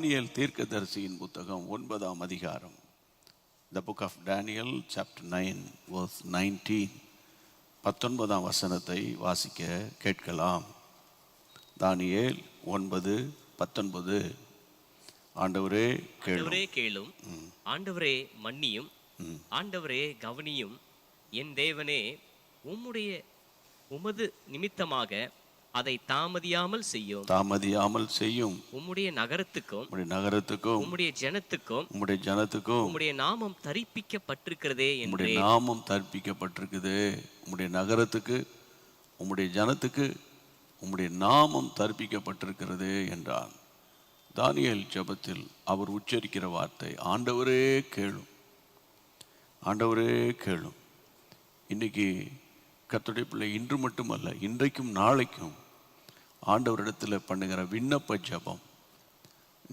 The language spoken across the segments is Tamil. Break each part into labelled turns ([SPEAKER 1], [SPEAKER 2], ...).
[SPEAKER 1] தானியேல் தீர்க்கதரிசியின் புத்தகம் 9ஆம் அதிகாரம். The book of Daniel chapter 9 verse 19. 19ஆம் வசனத்தை வாசிக்க கேட்கலாம். தானியேல் 9:19. ஆண்டவரே
[SPEAKER 2] கேளும், ஆண்டவரே மன்னியும், ஆண்டவரே கவனியும். என் தேவனே, உமது நிமித்தமாக அதை தாமதியாமல் செய்யும். உம்முடைய நகரத்துக்கும் உம்முடைய ஜனத்துக்கும் உம்முடைய நாமம் தரிப்பிக்கப்பட்டிருக்கிறதே என்று.
[SPEAKER 1] நாமம் தரிப்பிக்கப்பட்டிருக்குது. உம்முடைய நகரத்துக்கு உம்முடைய ஜனத்துக்கு உம்முடைய நாமம் தரிப்பிக்கப்பட்டிருக்கிறது என்றான். தானியேல் ஜெபத்தில் அவர் உச்சரிக்கிற வார்த்தை, ஆண்டவரே கேளும், ஆண்டவரே கேளும். இன்னைக்கு கர்த்தருடைய பிள்ளை, இன்று மட்டுமல்ல, இன்றைக்கும் நாளைக்கும் ஆண்டவரிடத்தில் பண்ணுகிற விண்ணப்ப ஜெபம்.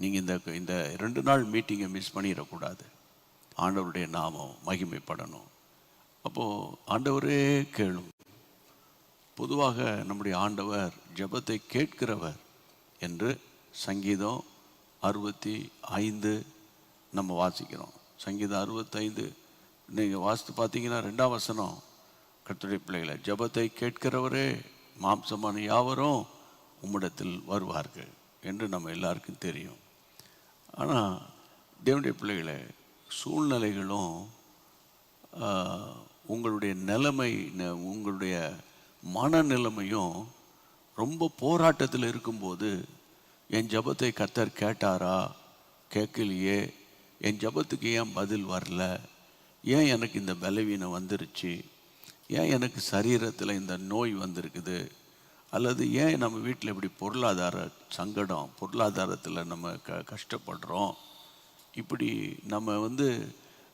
[SPEAKER 1] நீங்கள் இந்த 2 நாள் மீட்டிங்கை மிஸ் பண்ணிடக்கூடாது. ஆண்டவருடைய நாமம் மகிமைப்படணும். அப்போது ஆண்டவரே கேளும். பொதுவாக நம்முடைய ஆண்டவர் ஜெபத்தை கேட்கிறவர் என்று சங்கீதம் 65 நம்ம வாசிக்கிறோம். சங்கீதம் 65 நீங்கள் வாசித்து பார்த்தீங்கன்னா 2ஆம் வசனம், கர்த்தருடைய பிள்ளைகளை, ஜெபத்தை கேட்கிறவரே மாம்சமான யாவரும் உம்மிடத்தில் வருவார்கள் என்று நம்ம எல்லாருக்கும் தெரியும். ஆனால் தேவனுடைய பிள்ளைகளை, சூழ்நிலைகளும் உங்களுடைய நிலைமை, உங்களுடைய மனநிலைமையும் ரொம்ப போராட்டத்தில் இருக்கும்போது, என் ஜெபத்தை கர்த்தர் கேட்டாரா, கேட்கலையே, என் ஜெபத்துக்கு ஏன் பதில் வரல, ஏன் எனக்கு இந்த பலவீனம் வந்துருச்சு, ஏன் எனக்கு சரீரத்தில் இந்த நோய் வந்திருக்குது, அல்லது ஏன் நம்ம வீட்டில் இப்படி பொருளாதார சங்கடம், பொருளாதாரத்தில் நம்ம கஷ்டப்படுறோம், இப்படி நம்ம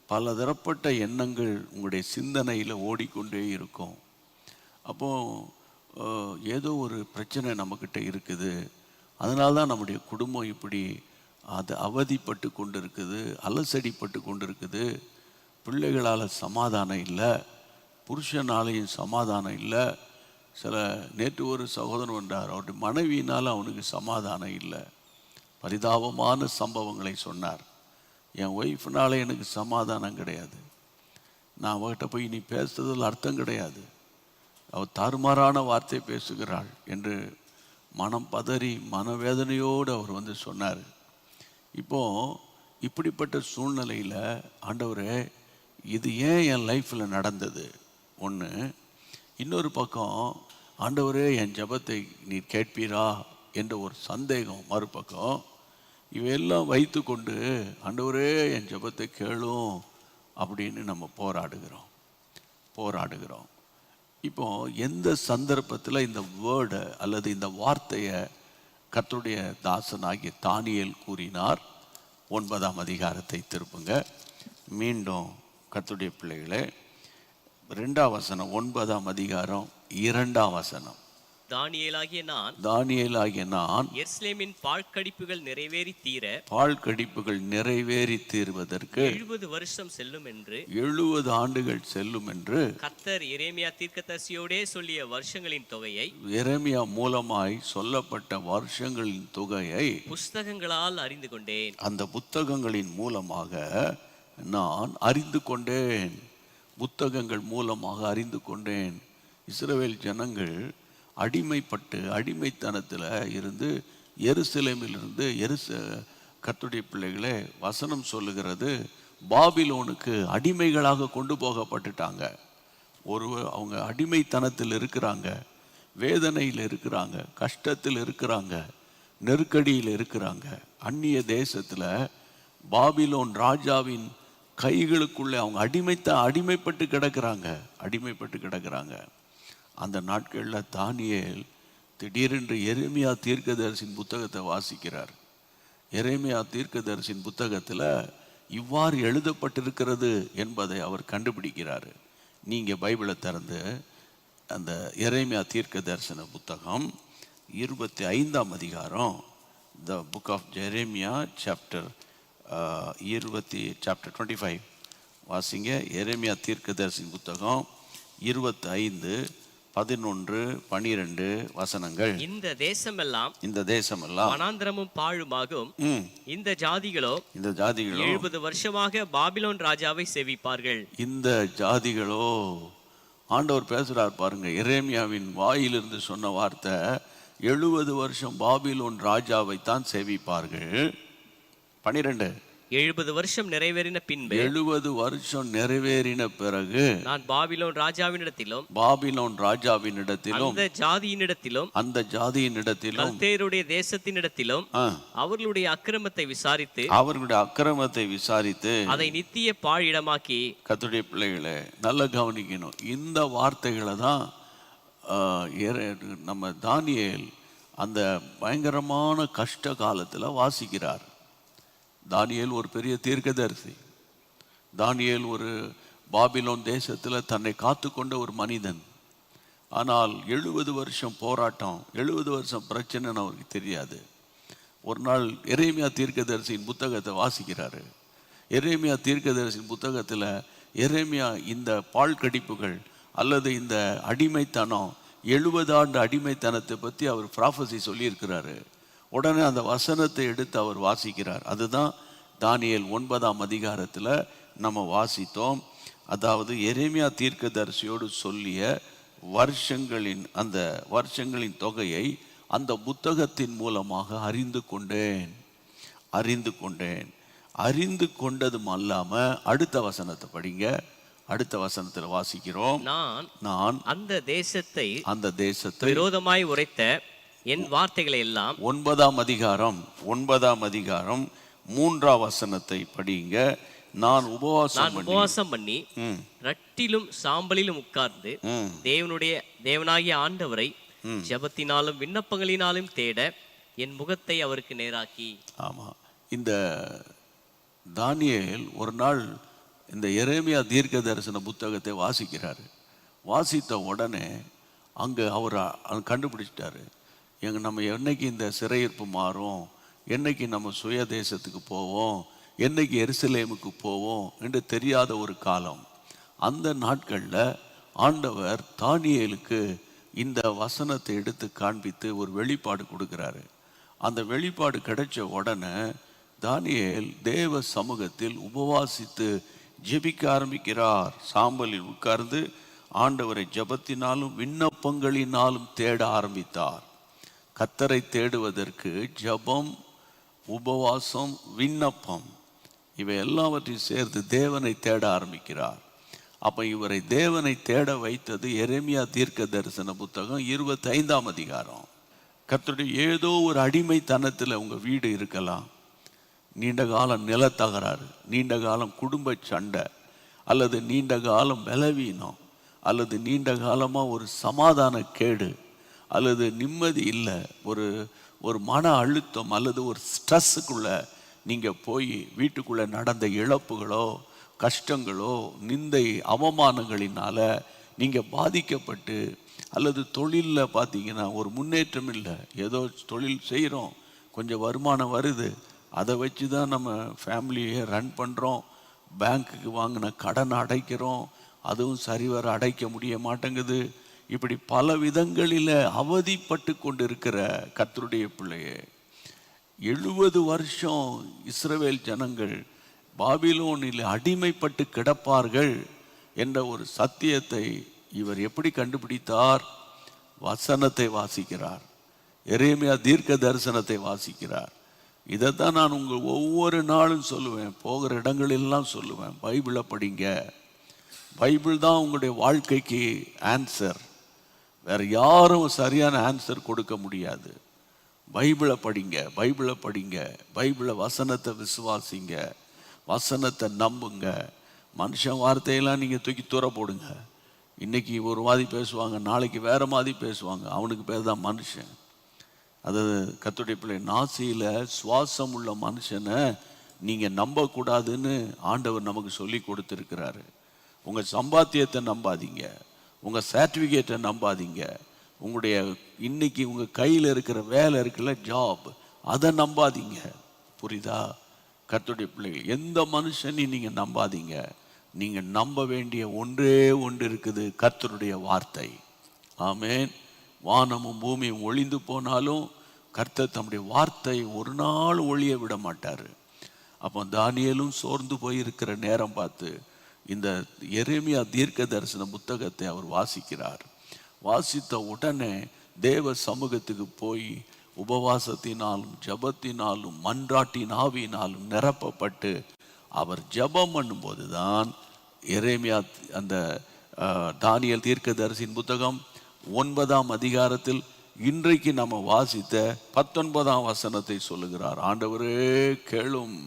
[SPEAKER 1] பலதரப்பட்ட எண்ணங்கள் உங்களுடைய சிந்தனையில் ஓடிக்கொண்டே இருக்கும். அப்போது ஏதோ ஒரு பிரச்சனை நம்மக்கிட்ட இருக்குது, அதனால தான் நம்முடைய குடும்பம் இப்படி அவதிப்பட்டு கொண்டு இருக்குது, அலசடிப்பட்டு கொண்டு இருக்குது, பிள்ளைகளால் சமாதானம் இல்லை, புருஷனாலையும் சமாதானம் இல்லை. நேற்று ஒரு சகோதரன் வந்தார், அவருடைய மனைவியினால் அவனுக்கு சமாதானம் இல்லை. பரிதாபமான சம்பவங்களை சொன்னார். என் ஒய்ஃப்னால எனக்கு சமாதானம் கிடையாது, நான் அவகிட்ட போய் நீ பேசுறதில் அர்த்தம் கிடையாது, அவள் தாறுமாறான வார்த்தை பேசுகிறாள் என்று மனம் பதறி மனவேதனையோடு அவர் சொன்னார். இப்படிப்பட்ட சூழ்நிலையில் ஆண்டவரே, இது ஏன் என் லைஃப்பில் நடந்தது ஒன்று. இன்னொரு பக்கம், ஆண்டவரே என் ஜெபத்தை நீர் கேட்பீரா என்ற ஒரு சந்தேகம் மறுபக்கம். இவையெல்லாம் வைத்து கொண்டு ஆண்டவரே என் ஜெபத்தை கேளும் அப்படின்னு நம்ம போராடுகிறோம். இப்போ எந்த சந்தர்ப்பத்தில் இந்த வேர்டை அல்லது இந்த வார்த்தையை கர்த்தருடைய தாசனாகிய தானியேல் கூறினார்? 9ஆம் அதிகாரத்தை திருப்புங்க. மீண்டும் கர்த்தருடைய பிள்ளைகளே, 2ஆம் வசனம், 9ஆம் அதிகாரம் 2ஆம் வசனம்.
[SPEAKER 2] தானியேலாகிய நான் எருசலேமின் பாழ்கடிப்புகள் நிறைவேறி தீர்வதற்கு 70 வருஷம் செல்லும் என்று,
[SPEAKER 1] 70 ஆண்டுகள் செல்லும் என்று
[SPEAKER 2] கர்த்தர் எரேமியா தீர்க்கதரிசியோடே சொல்லிய வருஷங்களின் தொகையை,
[SPEAKER 1] எரேமியா மூலமாய் சொல்லப்பட்ட வருஷங்களின் தொகையை
[SPEAKER 2] புஸ்தகங்களால் அறிந்து கொண்டேன்.
[SPEAKER 1] அந்த புத்தகங்களின் மூலமாக நான் அறிந்து கொண்டேன். புத்தகங்கள் மூலமாக அறிந்து கொண்டேன். இஸ்ரவேல் ஜனங்கள் அடிமைத்தனத்தில் இருந்து எருசலேமிலிருந்து கர்த்தருடைய பிள்ளைகளே, வசனம் சொல்லுகிறது, பாபிலோனுக்கு அடிமைகளாக கொண்டு போகப்பட்டுட்டாங்க. அவங்க அடிமைத்தனத்தில் இருக்கிறாங்க, வேதனையில் இருக்கிறாங்க, கஷ்டத்தில் இருக்கிறாங்க, நெருக்கடியில் இருக்கிறாங்க. அந்நிய தேசத்தில் பாபிலோன் ராஜாவின் கைகளுக்குள்ளே அவங்க அடிமைப்பட்டு கிடக்கிறாங்க. அந்த நாட்களில் தானியேல் திடீரென்று எரேமியா தீர்க்கதரிசியின் புத்தகத்தை வாசிக்கிறார். எரேமியா தீர்க்கதரிசியின் புத்தகத்தில் இவ்வாறு எழுதப்பட்டிருக்கிறது என்பதை அவர் கண்டுபிடிக்கிறார். நீங்கள் பைபிளை திறந்து அந்த எரேமியா தீர்க்க தரிசன புத்தகம் 25ஆம் அதிகாரம், the book of Jeremiah chapter 25 வாசிங்க. எரேமியா தீர்க்கதரிசியின் புத்தகம் 25 11, 12 வசனங்கள்.
[SPEAKER 2] இந்த தேசமெல்லாம்
[SPEAKER 1] இந்த தேசமெல்லாம்
[SPEAKER 2] வனாந்திரமும் பாழுமாகும்.
[SPEAKER 1] ம்,
[SPEAKER 2] இந்த ஜாதிகளோ
[SPEAKER 1] இந்த ஜாதிகளோ
[SPEAKER 2] 70 வருஷமாக பாபிலோன் ராஜாவை சேவிப்பார்கள்.
[SPEAKER 1] இந்த ஜாதிகளோ ஆண்டவர் பேசுறார் பாருங்க. எரேமியாவின் வாயிலிருந்து சொன்ன வார்த்தை 70 வருஷம் பாபிலோன் ராஜாவை தான் சேவிப்பார்கள். 12
[SPEAKER 2] 70 வருஷம் நிறைவேறின பின்பு
[SPEAKER 1] 70 வருஷம் நிறைவேறின பிறகு
[SPEAKER 2] நான் பாபிலோன் ராஜாவினிடத்திலும்
[SPEAKER 1] பாபிலோன் ராஜாவினிடத்திலும்
[SPEAKER 2] அந்த ஜாதியினிடத்திலும்
[SPEAKER 1] அந்த ஜாதியினிடத்திலும்
[SPEAKER 2] கல்தேயருடைய தேசத்தினிடத்திலும்
[SPEAKER 1] ஆ,
[SPEAKER 2] அவர்களுடைய அக்கிரமத்தை விசாரித்து
[SPEAKER 1] அவர்களுடைய அக்கிரமத்தை விசாரித்து
[SPEAKER 2] அதை நித்திய பாழிடமாக்கி.
[SPEAKER 1] கர்த்தருடைய பிள்ளைகளை நல்லா கவனிக்கணும். இந்த வார்த்தைகளை தான் நம்ம தானியேல் அந்த பயங்கரமான கஷ்ட காலத்தில் வாசிக்கிறார். தானியேல் ஒரு பெரிய தீர்க்கதரிசி. தானியேல் ஒரு பாபிலோன் தேசத்தில் தன்னை காத்து கொண்ட ஒரு மனிதன். ஆனால் 70 வருஷம் போராட்டம், 70 வருஷம் பிரச்சனைன்னு அவருக்கு தெரியாது. ஒரு நாள் எரேமியா தீர்க்கதரிசியின் புத்தகத்தை வாசிக்கிறாரு. எரேமியா தீர்க்கதரிசியின் புத்தகத்தில் எரேமியா இந்த பால் கடிப்புகள் அல்லது இந்த அடிமைத்தனம் 70 ஆண்டு அடிமைத்தனத்தை பற்றி அவர் ப்ராஃபஸி சொல்லியிருக்கிறாரு. உடனே அந்த வசனத்தை எடுத்து அவர் வாசிக்கிறார். அதுதான் தானியேல் 9ஆம் அதிகாரத்தில் நம்ம வாசித்தோம். அதாவது எரேமியா தீர்க்கதரிசியோடு சொல்லிய அந்த வருஷங்களின் தொகையை அந்த புத்தகத்தின் மூலமாக அறிந்து கொண்டதும் அல்லாமல் அடுத்த வசனத்தை படிங்க. அடுத்த வசனத்தில் வாசிக்கிறோம். நான்
[SPEAKER 2] அந்த தேசத்தை
[SPEAKER 1] விரோதமாய்
[SPEAKER 2] உரைத்த என் வார்த்தைகளை எல்லாம்
[SPEAKER 1] 9ஆம் அதிகாரம் 3ஆம் வசனத்தை படிங்க. நான் உபவாசம் பண்ணி ரட்டிலும் சாம்பலிலும் உட்கார்ந்து தேவனாகிய ஆண்டவரை ஜெபத்தினாலும் விண்ணப்பங்களினாலும் தேட என் முகத்தை அவருக்கு நேராக்கி. ஆமா, இந்த தானியேல் ஒரு நாள் இந்த எரேமியா தீர்க்க தரிசன புத்தகத்தை வாசிக்கிறாரு. வாசித்த உடனே அங்கே அவர் கண்டுபிடிச்சிட்டாரு, நம்ம என்னைக்கு இந்த சிறையிருப்பு மாறும், என்னைக்கு நம்ம சுய தேசத்துக்கு போவோம், என்னைக்கு எருசலேமுக்கு போவோம் என்று தெரியாத ஒரு காலம். அந்த நாட்களில் ஆண்டவர் தானியேலுக்கு இந்த வசனத்தை எடுத்து காண்பித்து ஒரு வெளிப்பாடு கொடுக்குறாரு. அந்த வெளிப்பாடு கிடைச்ச உடனே தானியேல் தேவ சமூகத்தில் உபவாசித்து ஜெபிக்க ஆரம்பிக்கிறார். சாம்பலில் உட்கார்ந்து ஆண்டவரை ஜெபத்தினாலும் விண்ணப்பங்களினாலும் தேட ஆரம்பித்தார். கர்த்தரை தேடுவதற்கு ஜெபம், உபவாசம், விண்ணப்பம் இவை எல்லாவற்றையும் சேர்த்து தேவனை தேட ஆரம்பிக்கிறார். அப்போ இவரை தேவனை தேட வைத்தது எரேமியா தீர்க்க தரிசன புத்தகம் 25ஆம் அதிகாரம். கர்த்தருடைய ஏதோ ஒரு அடிமைத்தனத்தில் உங்கள் வீடு இருக்கலாம், நீண்ட காலம் நிலத்தகராறு, நீண்ட காலம் குடும்ப சண்டை, அல்லது நீண்ட காலம் பலவீனம், அல்லது நீண்ட காலமாக ஒரு சமாதான கேடு, அல்லது நிம்மதி இல்லை, ஒரு மன அழுத்தம், அல்லது ஒரு ஸ்ட்ரெஸ்ஸுக்குள்ளே நீங்கள் போய் வீட்டுக்குள்ளே நடந்த இழப்புகளோ கஷ்டங்களோ நிந்தை அவமானங்களினால நீங்கள் பாதிக்கப்பட்டு, அல்லது தொழிலில் பார்த்தீங்கன்னா ஒரு முன்னேற்றம் இல்லை, ஏதோ தொழில் செய்கிறோம், கொஞ்சம் வருமானம் வருது, அதை வச்சு தான் நம்ம ஃபேமிலியை ரன் பண்ணுறோம், பேங்க்குக்கு வாங்கின கடனை அடைக்கிறோம், அதுவும் சரிவர அடைக்க முடிய மாட்டேங்குது. இப்படி பல விதங்களில் அவதிப்பட்டு கொண்டு இருக்கிற கர்த்தருடைய பிள்ளையே, 70 வருஷம் இஸ்ரவேல் ஜனங்கள் பாபிலோனில் அடிமைப்பட்டு கிடப்பார்கள் என்ற ஒரு சத்தியத்தை இவர் எப்படி கண்டுபிடித்தார்? வசனத்தை வாசிக்கிறார், எரேமியா தீர்க்க தரிசனத்தை வாசிக்கிறார். இதைத்தான் நான் உங்கள் ஒவ்வொரு நாளும் சொல்லுவேன், போகிற இடங்களெல்லாம் சொல்லுவேன், பைபிளை படிங்க. பைபிள் தான் உங்களுடைய வாழ்க்கைக்கு ஆன்சர். வேறு யாரும் சரியான ஆன்சர் கொடுக்க முடியாது. பைபிளை படிங்க, பைபிளை படிங்க, பைபிளை வசனத்தை விசுவாசிங்க, வசனத்தை நம்புங்க. மனுஷன் வார்த்தையெல்லாம் நீங்கள் தூக்கி தூர போடுங்க. இன்றைக்கி ஒரு மாதிரி பேசுவாங்க, நாளைக்கு வேறு மாதிரி பேசுவாங்க, அவனுக்கு பேர் தான் மனுஷன். அதாவது கர்த்தருடைய பிள்ளை, நாசியில் சுவாசம் உள்ள மனுஷனை நீங்கள் நம்பக்கூடாதுன்னு ஆண்டவர் நமக்கு சொல்லி கொடுத்துருக்கிறாரு. உங்கள் சம்பாத்தியத்தை நம்பாதீங்க, உங்கள் சர்டிஃபிகேட்டை நம்பாதீங்க, உங்களுடைய இன்னைக்கு உங்கள் கையில் இருக்கிற வேலை இருக்குல்ல, ஜாப், அதை நம்பாதீங்க. புரியுதா? கர்த்தருடைய பிள்ளைகள், எந்த மனுஷனையும் நீங்கள் நம்பாதீங்க. நீங்கள் நம்ப வேண்டிய ஒன்றே ஒன்று இருக்குது, கர்த்தருடைய வார்த்தை. ஆமேன். வானமும் பூமியும் ஒளிந்து போனாலும் கர்த்தர் தம்முடைய வார்த்தை ஒரு நாள் ஒளிய விட மாட்டார். அப்போ தானியேலும் சோர்ந்து போயிருக்கிற நேரம் பார்த்து இந்த எரேமியா தீர்க்க தரிசன புத்தகத்தை அவர் வாசிக்கிறார். வாசித்த உடனே தேவ சமூகத்துக்கு போய் உபவாசத்தினாலும் ஜபத்தினாலும் மன்றாட்டின் ஆவியினாலும் நிரப்பப்பட்டு அவர் ஜபம் பண்ணும்போது தான் எரேமியா அந்த தானியேல் தீர்க்கதரிசியின் புத்தகம் 9ஆம் அதிகாரத்தில் இன்றைக்கு நம்ம வாசித்த 19ஆம் வசனத்தை சொல்லுகிறார். ஆண்டவரே கேளும்,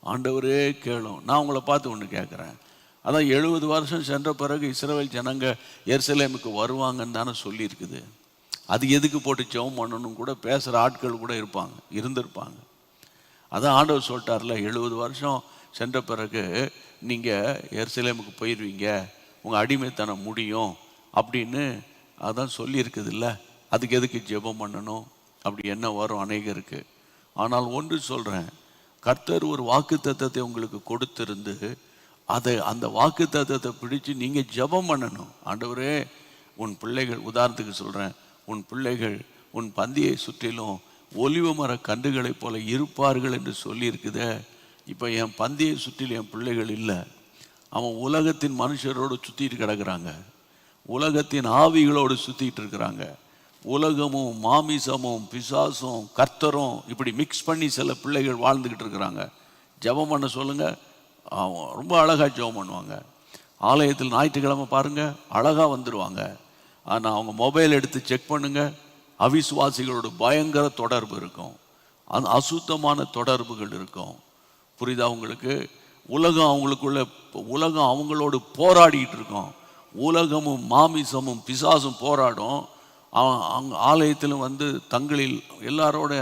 [SPEAKER 1] ஆண்டவரே கேளும். நான் உங்களை பார்த்து ஒன்று கேட்குறேன். அதான் 70 வருஷம் சென்ற பிறகு இஸ்ரவேல் ஜனங்க எருசலேமுக்கு வருவாங்கன்னு தானே சொல்லியிருக்குது. அது எதுக்கு போட்டு ஜெபம் பண்ணணும் கூட பேசுகிற ஆட்கள் கூட இருந்திருப்பாங்க. அதான் ஆண்டவர் சொல்லிட்டார்ல, 70 வருஷம் சென்ற பிறகு நீங்கள் எருசலேமுக்கு போயிடுவீங்க, உங்கள் அடிமைத்தனம் முடியும் அப்படின்னு அதான் சொல்லியிருக்குது இல்லை. அதுக்கு எதுக்கு ஜெபம் பண்ணணும்? அப்படி என்ன வரும் அநேகருக்கு. ஆனால் ஒன்று சொல்கிறேன், கர்த்தர் ஒரு வாக்குத்தத்தத்தை உங்களுக்கு கொடுத்திருந்து அந்த வாக்குத்தத்தத்தை பிடிச்சு நீங்கள் ஜெபம் பண்ணணும். ஆண்டவரே, உன் பிள்ளைகள், உதாரணத்துக்கு சொல்கிறேன், உன் பிள்ளைகள் உன் பந்தியை சுற்றிலும் ஒலிவ மர கன்றுகளைப் போல இருப்பார்கள் என்று சொல்லியிருக்குதே. இப்போ என் பந்தியை சுற்றிலும் என் பிள்ளைகள் இல்லை. அவன் உலகத்தின் மனுஷரோடு சுற்றிட்டு கிடக்குறாங்க, உலகத்தின் ஆவிகளோடு சுற்றிட்டு இருக்கிறாங்க. உலகமும் மாமிசமும் பிசாசும் கர்த்தரும் இப்படி மிக்ஸ் பண்ணி சில பிள்ளைகள் வாழ்ந்துக்கிட்டு இருக்கிறாங்க. ஜெபம் பண்ண சொல்லுங்கள், ரொம்ப அழகாக ஜெபம் பண்ணுவாங்க. ஆலயத்தில் ஞாயிற்றுக்கிழமை பாருங்கள், அழகாக வந்துடுவாங்க. ஆனால் அவங்க மொபைல் எடுத்து செக் பண்ணுங்கள், அவிசுவாசிகளோட பயங்கர தொடர்பு இருக்கும், அந்த அசுத்தமான தொடர்புகள் இருக்கும். புரியுதா உங்களுக்கு? உலகம் அவங்களோடு போராடிட்டு இருக்கோம். உலகமும் மாமிசமும் பிசாசும் போராடும். அவங்க ஆலயத்திலும் வந்து தங்களில் எல்லாரோட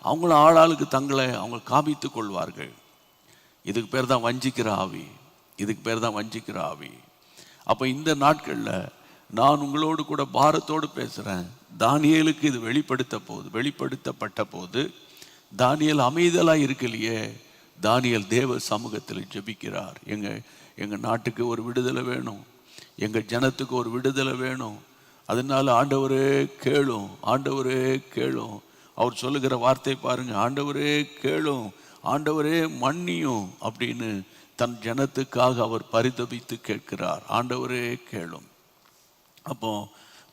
[SPEAKER 1] அவங்கள ஆளாளுக்கு தங்களை அவங்க காமித்து கொள்வார்கள். இதுக்கு பேர் தான் வஞ்சிக்கிற ஆவி, இதுக்கு பேர் தான் வஞ்சிக்கிற ஆவி. அப்போ இந்த நாட்களில் நான் உங்களோடு கூட பாரத்தோடு பேசுகிறேன். தானியேலுக்கு இது வெளிப்படுத்தப்பட்ட போது தானியேல் அமைதலாக இருக்கலையே. தானியேல் தேவ சமூகத்தில் ஜெபிக்கிறார். எங்கள் நாட்டுக்கு ஒரு விடுதலை வேணும், எங்கள் ஜனத்துக்கு ஒரு விடுதலை வேணும். அதனால ஆண்டவரே கேளும், ஆண்டவரே கேளும். அவர் சொல்லுகிற வார்த்தை பாருங்க, ஆண்டவரே கேளும், ஆண்டவரே மன்னியும் அப்படின்னு தன் ஜனத்துக்காக அவர் பரிதபித்து கேட்கிறார். ஆண்டவரே கேளும். அப்போ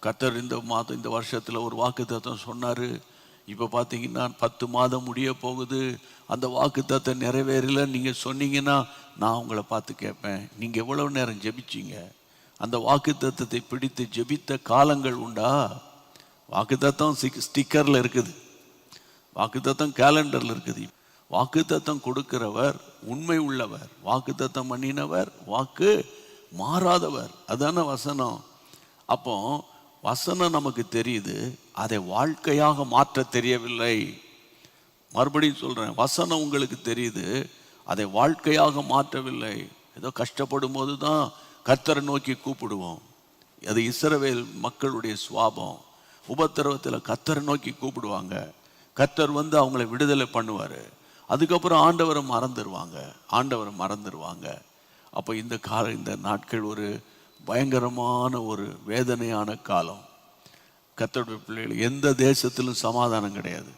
[SPEAKER 1] கர்த்தர் இந்த வருஷத்தில் ஒரு வாக்குத்தத்தம் சொன்னார். இப்போ பார்த்தீங்கன்னா 10 மாதம் முடிய போகுது. அந்த வாக்குத்தத்தம் நிறைவேறல. நீங்கள் சொன்னீங்கன்னா நான் உங்களை பார்த்து கேட்பேன், நீங்கள் எவ்வளவு நேரம் ஜெபிச்சிங்க? அந்த வாக்குத்தத்தத்தை பிடித்து ஜெபித்த காலங்கள் உண்டா? வாக்குத்தத்தம் ஸ்டிக்கரில் இருக்குது, வாக்குத்தத்தம் கேலண்டரில் இருக்குது. வாக்குத்தத்தம் கொடுக்கிறவர் உண்மை உள்ளவர், வாக்குத்தத்தம் பண்ணினவர் வாக்கு மாறாதவர். அதான வசனம். அப்போ வசனம் நமக்கு தெரியுது, அதை வாழ்க்கையாக மாற்ற தெரியவில்லை. மறுபடியும் சொல்கிறேன், வசனம் உங்களுக்கு தெரியுது, அதை வாழ்க்கையாக மாற்றவில்லை. ஏதோ கஷ்டப்படும் போது தான் கர்த்தரை நோக்கி கூப்பிடுவோம். அது இஸ்ரவேல் மக்களுடைய சுவாபம். உபத்திரவத்தில் கர்த்தரை நோக்கி கூப்பிடுவாங்க, கர்த்தர் வந்து அவங்கள விடுதலை பண்ணுவார். அதுக்கப்புறம் ஆண்டவரை மறந்துடுவாங்க. அப்போ இந்த நாட்கள் ஒரு பயங்கரமான ஒரு வேதனையான காலம். கர்த்தருடைய பிள்ளைகள், எந்த தேசத்திலும் சமாதானம் கிடையாது,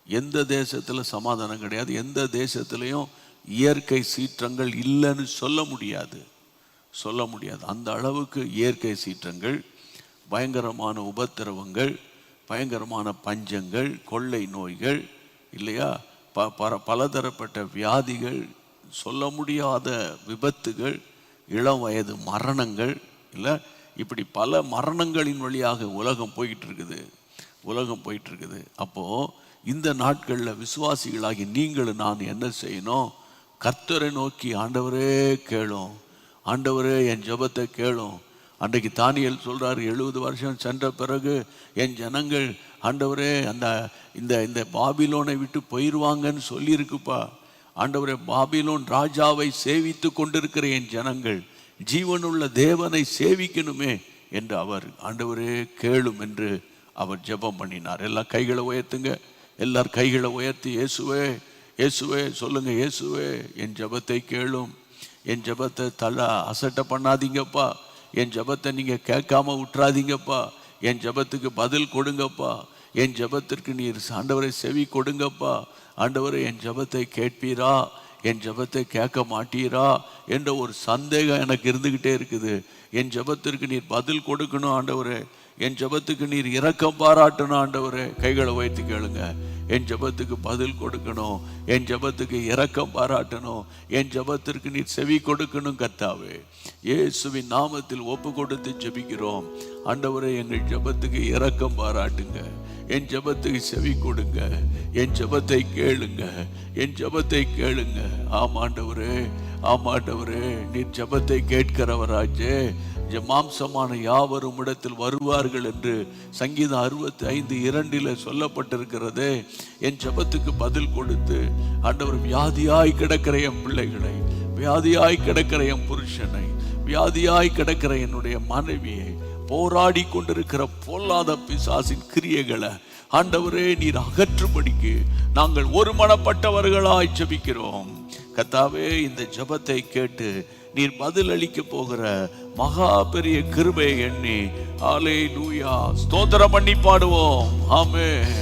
[SPEAKER 1] எந்த தேசத்தில் சமாதானம் கிடையாது. எந்த தேசத்திலையும் இயற்கை சீற்றங்கள் இல்லைன்னு சொல்ல முடியாது. அந்த அளவுக்கு இயற்கை சீற்றங்கள், பயங்கரமான உபத்திரவங்கள், பயங்கரமான பஞ்சங்கள், கொள்ளை நோய்கள் இல்லையா, பலதரப்பட்ட வியாதிகள், சொல்ல முடியாத விபத்துகள், இளம் வயது மரணங்கள் இல்லை, இப்படி பல மரணங்களின் வழியாக உலகம் போயிட்டு இருக்குது. அப்போது இந்த நாட்களில் விசுவாசிகளாகி நீங்களும் நான் என்ன செய்யணும்? கர்த்தரை நோக்கி, ஆண்டவரே கேளும், ஆண்டவரே என் ஜெபத்தை கேளும். அன்றைக்கு தானியேல் சொல்கிறார், 70 வருஷம் சென்ற பிறகு என் ஜனங்கள் ஆண்டவரே இந்த பாபிலோனை விட்டு போயிடுவாங்கன்னு சொல்லியிருக்குப்பா. ஆண்டவரே, பாபிலோன் ராஜாவை சேவித்து கொண்டிருக்கிற என் ஜனங்கள் ஜீவனுள்ள தேவனை சேவிக்கணுமே என்று அவர், ஆண்டவரே கேளும் என்று அவர் ஜெபம் பண்ணினார். எல்லாம் கைகளை உயர்த்துங்க, எல்லார் கைகளை உயர்த்தி, இயேசுவே இயேசுவே சொல்லுங்க, இயேசுவே என் ஜெபத்தை கேளும், என் ஜெபத்தை அசட்டை பண்ணாதீங்கப்பா, என் ஜெபத்தை நீங்கள் கேட்காம விட்டுறாதீங்கப்பா, என் ஜெபத்துக்கு பதில் கொடுங்கப்பா, என் ஜெபத்திற்கு நீர் ஆண்டவரை செவி கொடுங்கப்பா, ஆண்டவரை என் ஜெபத்தை கேட்பீரா, என் ஜெபத்தை கேட்க மாட்டீரா என்ற ஒரு சந்தேகம் எனக்கு இருந்துக்கிட்டே இருக்குது. என் ஜெபத்திற்கு நீர் பதில் கொடுக்கணும் ஆண்டவரே, என் ஜெபத்துக்கு நீர் இரக்கம் பாராட்டணும் ஆண்டவரே. கைகளை உயர்த்தி கேளுங்க. என் ஜெபத்துக்கு பதில் கொடுக்கணும், என் ஜெபத்துக்கு இரக்கம் பாராட்டணும், என் ஜெபத்திற்கு நீர் செவி கொடுக்கணும் கர்த்தாவே. இயேசுவின் நாமத்தில் ஒப்பு கொடுத்து ஜெபிக்கிறோம் ஆண்டவரே. எங்கள் ஜெபத்துக்கு இரக்கம் பாராட்டுங்க, என் ஜெபத்துக்கு செவி கொடுங்க, என் ஜெபத்தை கேளுங்க, என் ஜெபத்தை கேளுங்க. ஆமாண்டவரே, ஆமாண்டவரே, நீர் ஜெபத்தை கேட்கிறவராச்சே. மாம்சமான யாவரும் இடத்தில் வருவார்கள் என்று சங்கீதம் 65:2 சொல்லப்பட்டிருக்கிறதே. என் ஜெபத்துக்கு பதில் கொடுத்து ஆண்டவர், வியாதியாய் கிடக்கிற என் பிள்ளைகளை, வியாதியாய் கிடக்கிற என் புருஷனை, வியாதியாய் கிடக்கிற என்னுடைய மனைவியை, போராடி கொண்டிருக்கிற பொல்லாத பிசாசின் கிரியைகளை ஆண்டவரே நீர் அகற்றும்படிக்கு நாங்கள் ஒருமனப்பட்டவர்களாய் ஜெபிக்கிறோம் கர்த்தாவே. இந்த ஜெபத்தை கேட்டு நீர் பதில் அளிக்க போகிற மகா பெரிய கிருபையை எண்ணி அல்லேலூயா ஸ்தோத்திரம் பண்ணி பாடுவோம். ஆமென்.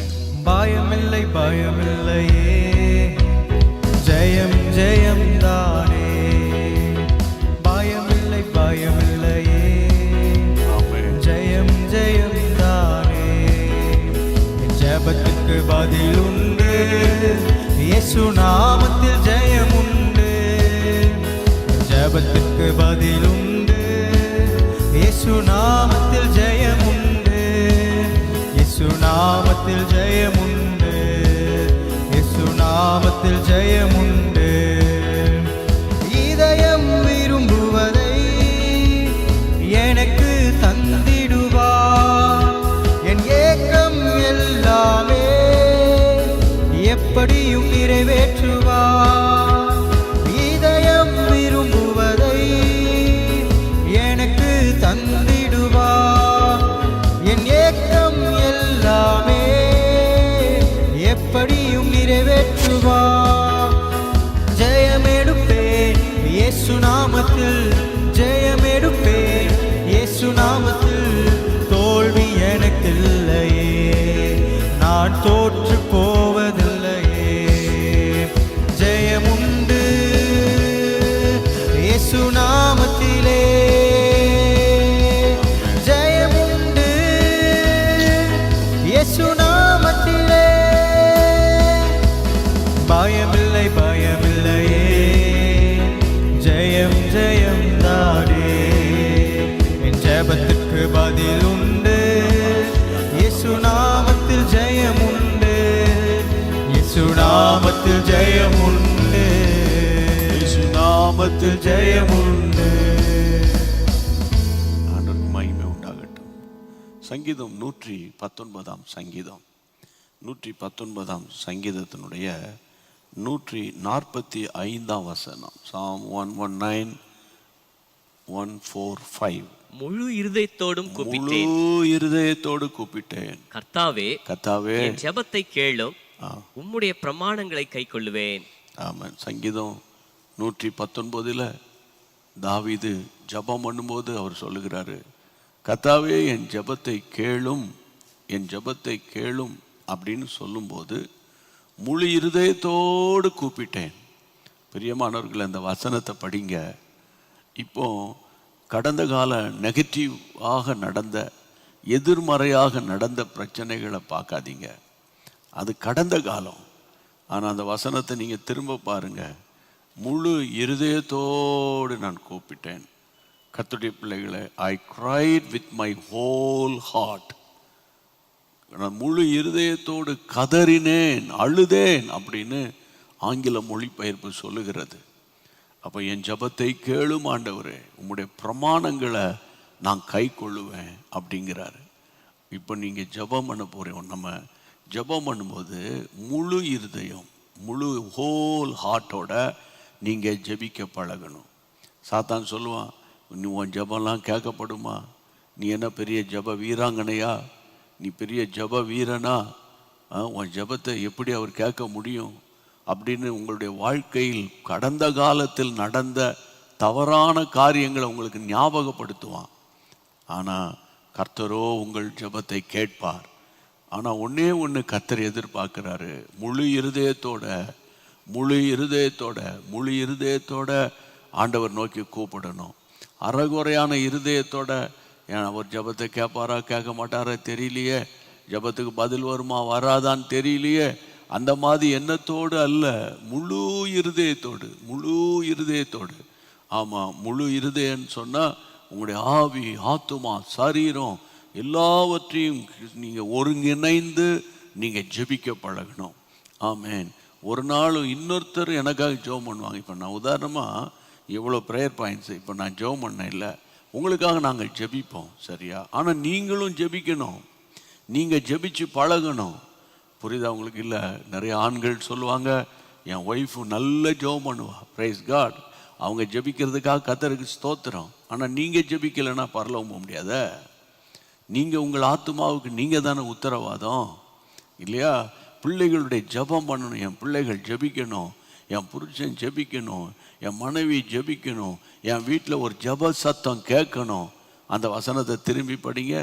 [SPEAKER 3] பயமில்லை பயமில்லையே, ஜெயம் ஜெயம் தானே. பயமில்லை பயமில்லையே,
[SPEAKER 1] ஆமென்.
[SPEAKER 3] ஜெயம் ஜெயம் தானே. ஜெபத்துக்கு பதில் உண்டு, இயேசு நாமத்தில் ஜெயம் உண்டு. ஜெபத்துக்கு பதில் உண்டு, இயேசு நாமத்தில் ஜெயம் உண்டு. இயேசு நாமத்தில் ஜெயம் உண்டு, இயேசு நாமத்தில் ஜெயம் உண்டு. இதயம் விரும்புவதை எனக்கு தந்திடுவார், என் ஏக்கம் எல்லாமே எப்படியும் நிறைவேற்றுவார். இதயம் விரும்புவதை எனக்கு தந்திடுவார், என் ஏக்கம் எல்லாமே எப்படியும் நிறைவேற்றுவார். ஜெயமெடுப்பேன் இயேசு நாமத்தில், ஜெயமெடுப்பேன் இயேசு நாமத்தில். தோல்வி எனக்கில்லையே, நான் தோற்று போவதில்லையே. ஜெயமுண்டு இயேசு நாமத்திலே, ஜெயமுண்டு இயேசு நாமத்திலே. பயமில்லை பயமில்லையே, ஜெயம் ஜெயம் தானே. என் ஜெபத்துக்கு பதில் உண்டு, இயேசு நாமத்தில் ஜெயம் உண்டு. இயேசு நாமத்தில் ஜெயம் உண்டு, இயேசு நாமத்தில் ஜெயம் உண்டு.
[SPEAKER 1] ஆண்டவருக்கு மகிமை உண்டாகட்டும். சங்கீதம் 119 சங்கீதம், 119 சங்கீதத்தினுடைய 145 வசனம். Psalm 119, 145.
[SPEAKER 2] முழு இருதயத்தோடும் கூப்பிட்டேன்,
[SPEAKER 1] முழு இருதயத்தோடு கூப்பிட்டேன்.
[SPEAKER 2] கர்த்தாவே
[SPEAKER 1] கர்த்தாவே
[SPEAKER 2] என் ஜெபத்தை கேளும், உம்முடைய பிரமாணங்களை கைக்கொள்ளுவேன்.
[SPEAKER 1] ஆமென். சங்கீதம் 119 தாவீது ஜெபம் பண்ணும்போது அவர் சொல்லுகிறாரு, கர்த்தாவே என் ஜெபத்தை கேளும், என் ஜெபத்தை கேளும் அப்படின்னு சொல்லும்போது முழு இருதயத்தோடு கூப்பிட்டேன். பிரியமானவர்கள், அந்த வசனத்தை படிங்க. இப்போ கடந்த கால நெகட்டிவாக நடந்த, எதிர்மறையாக நடந்த பிரச்சனைகளை பார்க்காதீங்க, அது கடந்த காலம். ஆனால் அந்த வசனத்தை நீங்கள் திரும்ப பாருங்க. முழு இருதயத்தோடு நான் கூப்பிட்டேன். கர்த்தருடைய பிள்ளைகளை, ஐ cried with my whole heart. நான் முழு இருதயத்தோடு கதறினேன், அழுதேன் அப்படின்னு ஆங்கில மொழிபெயர்ப்பு சொல்லுகிறது. அப்போ என் ஜெபத்தை கேளும் ஆண்டவரே, உம்முடைய பிரமாணங்களை நான் கை கொள்ளுவேன் அப்படிங்கிறாரு. இப்போ நீங்கள் ஜெபம் பண்ண போகிறோம். நம்ம ஜெபம் பண்ணும்போது முழு இருதயம், முழு ஹோல் ஹார்ட்டோட நீங்கள் ஜெபிக்க பழகணும். சாத்தான் சொல்லுவான், நீ உன் ஜெபம்லாம் கேட்கப்படுமா, நீ என்ன பெரிய ஜெப வீராங்கனையா, நீ பெரிய ஜெப வீரனா, உன் ஜெபத்தை எப்படி அவர் கேட்க முடியும் அப்படின்னு உங்களுடைய வாழ்க்கையில் கடந்த காலத்தில் நடந்த தவறான காரியங்களை உங்களுக்கு ஞாபகப்படுத்துவான். ஆனால் கர்த்தரோ உங்கள் ஜெபத்தை கேட்பார். ஆனால் ஒன்றே ஒன்று கர்த்தர் எதிர்பார்க்குறாரு, முழு இருதயத்தோட ஆண்டவர் நோக்கி கூப்பிடணும். அறகுறையான இருதயத்தோட அவர் ஜெபத்தை கேட்பாரா கேட்க மாட்டாரா தெரியலையே, ஜெபத்துக்கு பதில் வருமா வராதான்னு தெரியலையே, அந்த மாதிரி எண்ணத்தோடு அல்ல, முழு இருதயத்தோடு. ஆமாம், முழு இருதயம்னு சொன்னால் உங்களுடைய ஆவி, ஆத்துமா, சரீரம் எல்லாவற்றையும் நீங்கள் ஒருங்கிணைந்து நீங்கள் ஜெபிக்க பழகணும். ஆமேன். ஒரு நாள் இன்னொருத்தர் எனக்காக ஜெபம் பண்ணுவாங்க. இப்போ நான் உதாரணமாக எவ்வளோ ப்ரேயர் பாயிண்ட்ஸ் இப்போ நான் ஜெபம் பண்ண இல்லை, உங்களுக்காக நாங்கள் ஜெபிப்போம், சரியா? ஆனால் நீங்களும் ஜெபிக்கணும், நீங்கள் ஜெபிச்சு பழகணும். புரியுதா உங்களுக்கு? இல்லை, நிறைய ஆண்கள் சொல்லுவாங்க, என் ஒய்ஃபு நல்ல ஜெபம் பண்ணுவா, பிரைஸ் காட், அவங்க ஜெபிக்கிறதுக்காக கர்த்தருக்கு ஸ்தோத்திரம். ஆனால் நீங்கள் ஜெபிக்கலைன்னா பரலோகம் போக முடியாத. நீங்கள் உங்கள் ஆத்துமாவுக்கு நீங்கள் தானே உத்தரவாதம், இல்லையா? பிள்ளைகளுடைய ஜெபம் பண்ணணும், என் பிள்ளைகள் ஜெபிக்கணும், என் புருஷன் ஜெபிக்கணும், என் மனைவி ஜெபிக்கணும், என் வீட்டில் ஒரு ஜெப சத்தம் கேட்கணும். அந்த வசனத்தை திரும்பி படிங்க,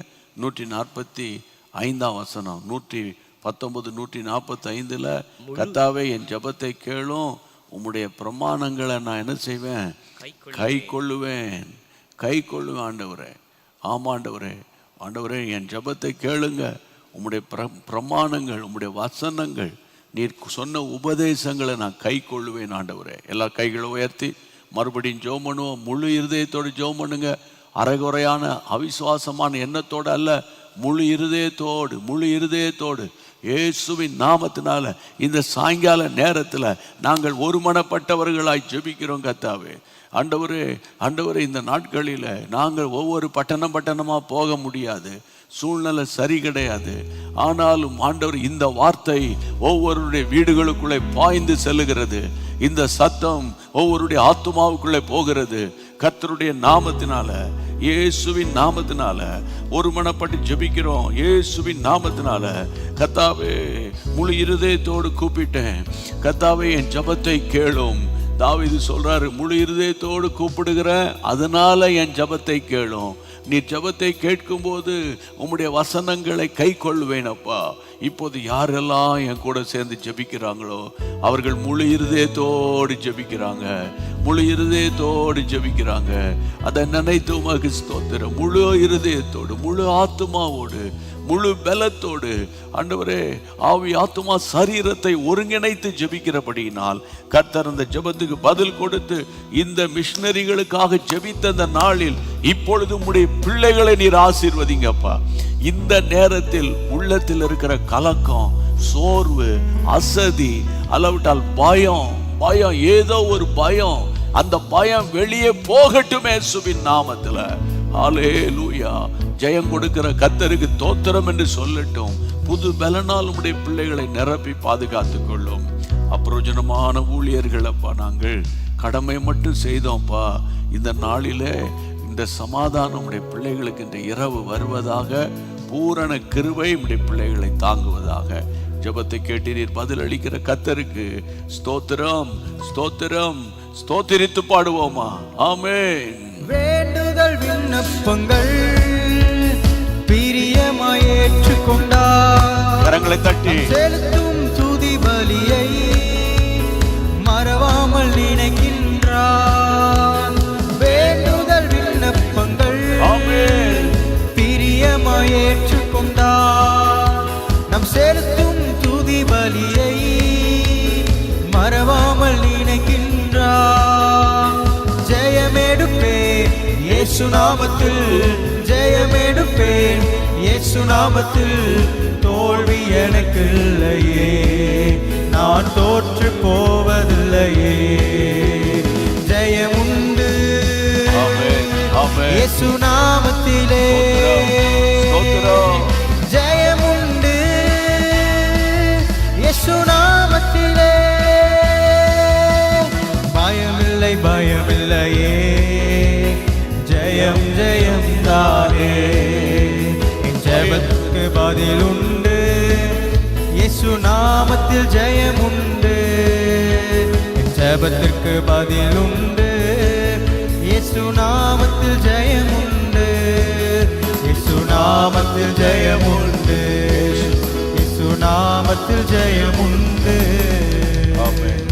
[SPEAKER 1] 145 வசனம், 119 145. கர்த்தாவே என் ஜெபத்தை கேளும், உம்முடைய பிரமாணங்களை நான் என்ன செய்வேன்? கை கொள்ளுவேன். ஆண்டவரே, ஆமாண்டவரே, ஆண்டவரே என் ஜெபத்தை கேளுங்க, உம்முடைய பிரமாணங்கள், உம்முடைய வசனங்கள், நீர் சொன்ன உபதேசங்களை நான் கை கொள்ளுவேன் ஆண்டவரே. எல்லா கைகளை உயர்த்தி மறுபடியும் ஜெபம் பண்ணுவோம். முழு இருதயத்தோடு ஜெபம் பண்ணுங்க. அரைகுறையான அவிசுவாசமான எண்ணத்தோடு அல்ல, முழு இருதயத்தோடு இயேசுவின் நாமத்தினால இந்த சாயங்கால நேரத்தில் நாங்கள் ஒருமனப்பட்டவர்களாய் ஜெபிக்கிறோம். கர்த்தாவே, ஆண்டவரே இந்த நாட்களில் நாங்கள் ஒவ்வொரு பட்டணமாக போக முடியாது, சூழ்நிலை சரி கிடையாது. ஆனாலும் ஆண்டவர், இந்த வார்த்தை ஒவ்வொருடைய வீடுகளுக்குள்ளே பாய்ந்து செல்லுகிறது, இந்த சத்தம் ஒவ்வொருடைய ஆத்துமாவுக்குள்ளே போகிறது. கர்த்தருடைய நாமத்தினால, இயேசுவின் நாமத்தினால ஒருமனப்பட்டு ஜெபிக்கிறோம். இயேசுவின் நாமத்தினால கர்த்தாவே, முழு இருதயத்தோடு கூப்பிட்டேன், கர்த்தாவே என் ஜெபத்தை கேளும். தாவீது சொல்றாரு, முழு இருதயத்தோடு கூப்பிடுகிறேன், அதனால என் ஜெபத்தை கேளும். நீ ஜெபத்தை கேட்கும்போது உம்முடைய வசனங்களை கை கொள்வேன் அப்பா. இப்போது யாரெல்லாம் என் கூட சேர்ந்து ஜெபிக்கிறாங்களோ அவர்கள் முழு இருதயத்தோடு ஜெபிக்கிறாங்க. அதை நினைத்து உமக்கு ஸ்தோத்திரம். முழு இருதயத்தோடு, முழு ஆத்துமாவோடு, முழு பலத்தோடு ஆண்டவரே, ஆவி ஆத்துமா சரீரத்தை ஒருங்கிணைத்து ஜெபிக்கிறபடியினால் கர்த்தர் அந்த ஜெபத்துக்கு பதில் கொடுத்து இந்த மிஷனரிகளுக்காக ஜெபித்த அந்த நாளில் இப்பொழுது உம்முடைய பிள்ளைகளை நீர் ஆசீர்வதிங்கப்பா. இந்த நேரத்தில் உள்ளத்தில் இருக்கிற கலக்கம், சோர்வு, அசதி, அளவிட்டால் பயம், ஏதோ ஒரு பயம், அந்த பயம் வெளியே போகட்டுமே இயேசுவின் நாமத்துல. ஹல்லேலூயா. ஜெயம் கொடுக்கிற கர்த்தருக்கு தோத்திரம் என்று சொல்லட்டும். புது பலனால் உம்முடைய பிள்ளைகளை நிரப்பி பாதுகாத்துக் கொள்ளும். அப்பிரயோஜனமான ஊழியர்கள் அப்பா, நாங்கள் கடமை மட்டும் செய்தோம்ப்பா. இந்த நாளிலே இந்த சமாதானம் உடைய பிள்ளைகளுக்கு இந்த இரவு வருவதாக, பூரண கிருபை உடைய பிள்ளைகளை தாங்குவதாக. ஜெபத்தை கேட்டு நீர் பதில் அளிக்கிற கர்த்தருக்கு ஸ்தோத்திரம், ஸ்தோத்திரித்து பாடுவோமா? ஆமென்.
[SPEAKER 3] வேண்டுதல் விண்ணப்பங்கள் பிரியமாய் ஏற்றுக்கொண்டார்,
[SPEAKER 1] கரங்களை தட்டி
[SPEAKER 3] செலுத்தும் துதி பலியை மறவாமல் நினைக்கின்றார். வேண்டுதல் விண்ணப்பங்கள் பிரியமாய் ஏற்றுக்கொண்டார், நம் செலுத்தும் துதி பலியை மறவாமல் நினைக்கின்றார். ஜெயமெடுப்பேன் இயேசு நாமத்தில், ஜெயமெடுப்பேன் இயேசு நாமத்தில். தோல்வி எனக்கு இல்லையே, நான் தோற்று போவதில்லையே. ஜெயமுண்டு இயேசு நாமத்திலே, ஜெயமுண்டு இயேசு நாமத்திலே. பயமில்லையே, ஜெயம் தானே. என் ஜெபத்துக்கு பதில் உண்டு, இயேசு நாமத்தில் ஜெயம் உண்டு. என் ஜெபத்திற்கு பதில் உண்டு, இயேசு நாமத்தில் ஜெயம் உண்டு. நாமத்தில் ஜெயமுண்டு, இயேசு நாமத்தில் ஜெயமுண்டு.
[SPEAKER 1] ஆமென்.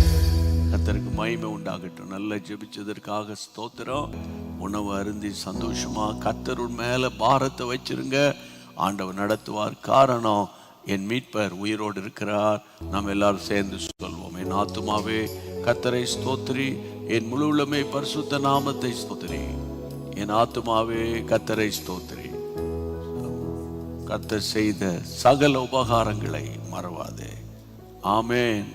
[SPEAKER 1] கர்த்தருக்கு மகிமை உண்டாகட்டும். நல்லா ஜெபிச்சதற்காக ஸ்தோத்திரம். உணவு அருந்தி சந்தோஷமா கர்த்தர் மேல பாரத்தை வச்சிருங்க. ஆண்டவர் நடத்துவார். காரணம், என் மீட்பர் உயிரோடு இருக்கிறார். நாம் எல்லாரும் சேர்ந்து சொல்வோம். என் ஆத்துமாவே கர்த்தரை ஸ்தோத்திரி, என் முழு உள்ளமே பரிசுத்த நாமத்தை ஸ்தோத்திரி. என் ஆத்துமாவே கர்த்தரை ஸ்தோத்திரி, கர்த்தர் செய்த சகல உபகாரங்களை மறவாதே. ஆமென்.